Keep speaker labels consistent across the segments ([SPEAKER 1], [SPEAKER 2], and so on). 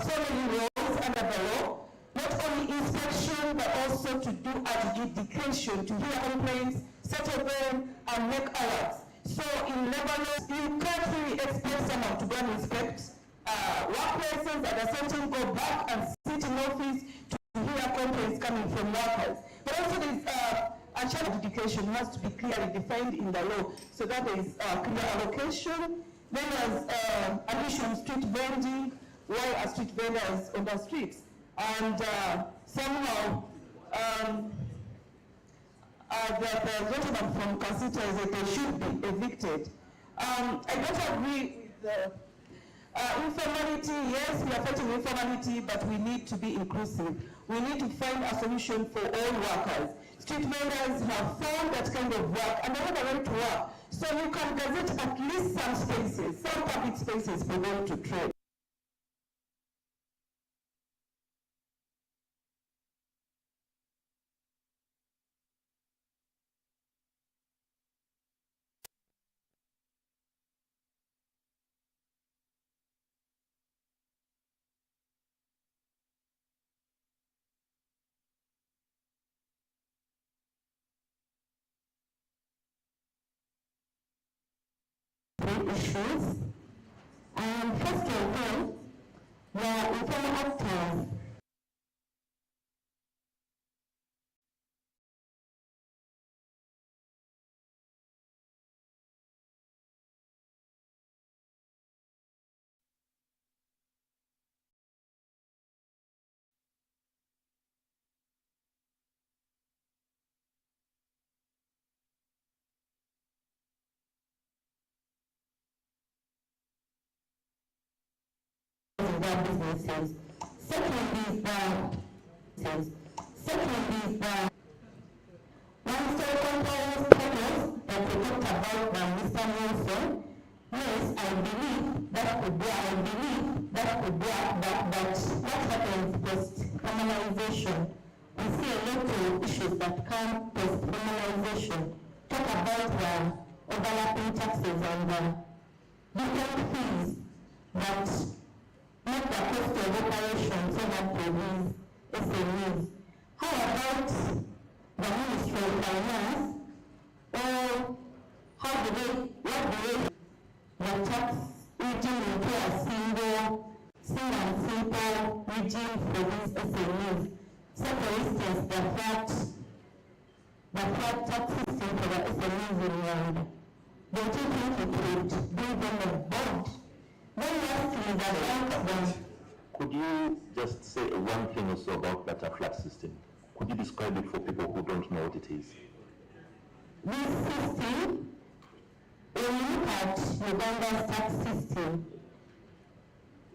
[SPEAKER 1] so many roles under the law, not only inspection, but also to do adjudication, to hear complaints, settle them, and make alerts. So in labor law, you can't really expect someone to go and inspect workplaces at the same time go back and sit in office to hear complaints coming from workers. But also there's a child education has to be clearly defined in the law, so that there is clear allocation. Then there's an issue on street vending. Why are street vendors on the streets? And somehow the gentleman from Kasita is that they should be evicted. I don't agree with the informality. Yes, we are fighting informality, but we need to be inclusive. We need to find a solution for all workers. Street vendors have found that kind of work and they have a right to work. So you can gazette at least some spaces, some public spaces for them to trade. Issues. First of all, the informal actors. Businesses. Second is the one-stop compliance portals that we talked about by Mr. Nelson. Yes, I believe that could work, but what happens post-formalization? We see a lot of issues that come post-formalization. Talk about the overlapping taxes and the different fees that make the cost of operation so much for these SMEs. How about the Ministry of Finance? Or what do the tax regime into a single and simple regime for these SMEs? So for instance, the flat tax system for the SMEs in Uganda. Don't you think it would bring them on board?
[SPEAKER 2] Could you just say one thing or so about that flat system? Could you describe it for people who don't know what it is?
[SPEAKER 1] This system, when you look at Uganda's tax system,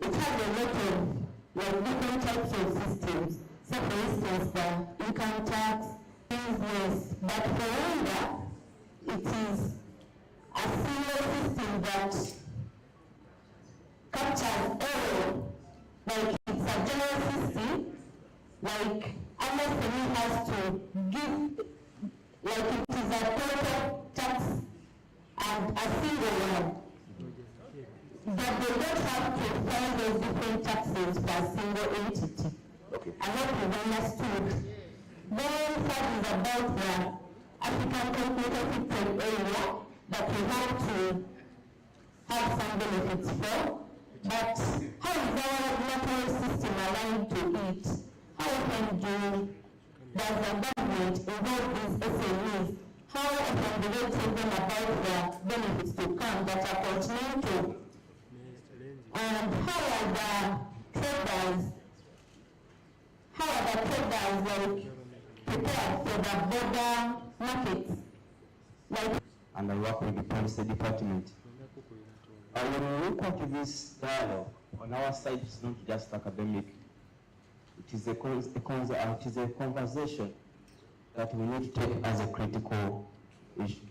[SPEAKER 1] it has a lot of different types of systems. So for instance, the income tax, business, but for Rwanda, it is a single system that captures all, like it's a general system, like MSME has to give, like it is a total tax and a single one. But they don't have to find those different taxes for a single entity.
[SPEAKER 2] Okay.
[SPEAKER 1] I hope you've understood. Then third is about the African Cooperative Trade Area that we have to have some benefits for. But how is our regulatory system aligned to it? How often does the government involve these SMEs? How often do they tell them about the benefits to come that are continental? And how are the traders like prepared for the border markets?
[SPEAKER 3] And I work with the policy department. When we look at this dialogue, on our side it's not just academic, it is a conversation that we need to take as a critical issue.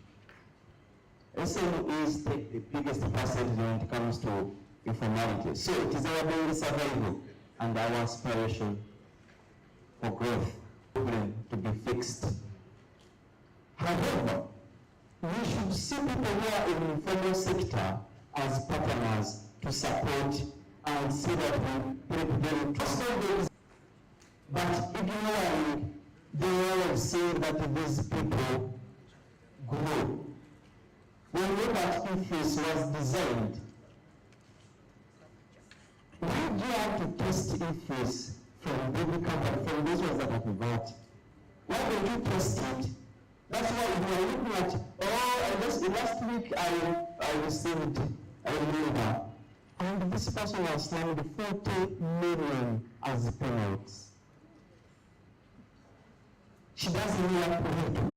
[SPEAKER 3] SMEs take the biggest percentage when it comes to informality. So it is our daily survival and our aspiration for growth to be fixed.
[SPEAKER 4] However, we should see people who are in the informal sector as partners to support
[SPEAKER 3] and see that we very trustworthy. But ignoring the way of seeing that these people grow. When we look at IFIS was designed, why do you have to test IFIS from baby company, from those ones that are convert? Why don't you test it? That's why if you are looking at, last week I received a number, and this person was slammed 40 million as penalties. She doesn't really have to.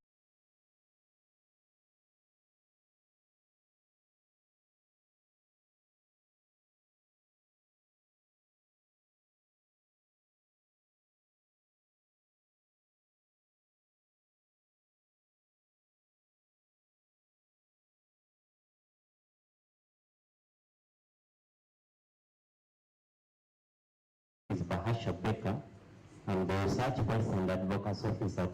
[SPEAKER 3] Bahasha Baker, I'm the research person at Advocacy Office at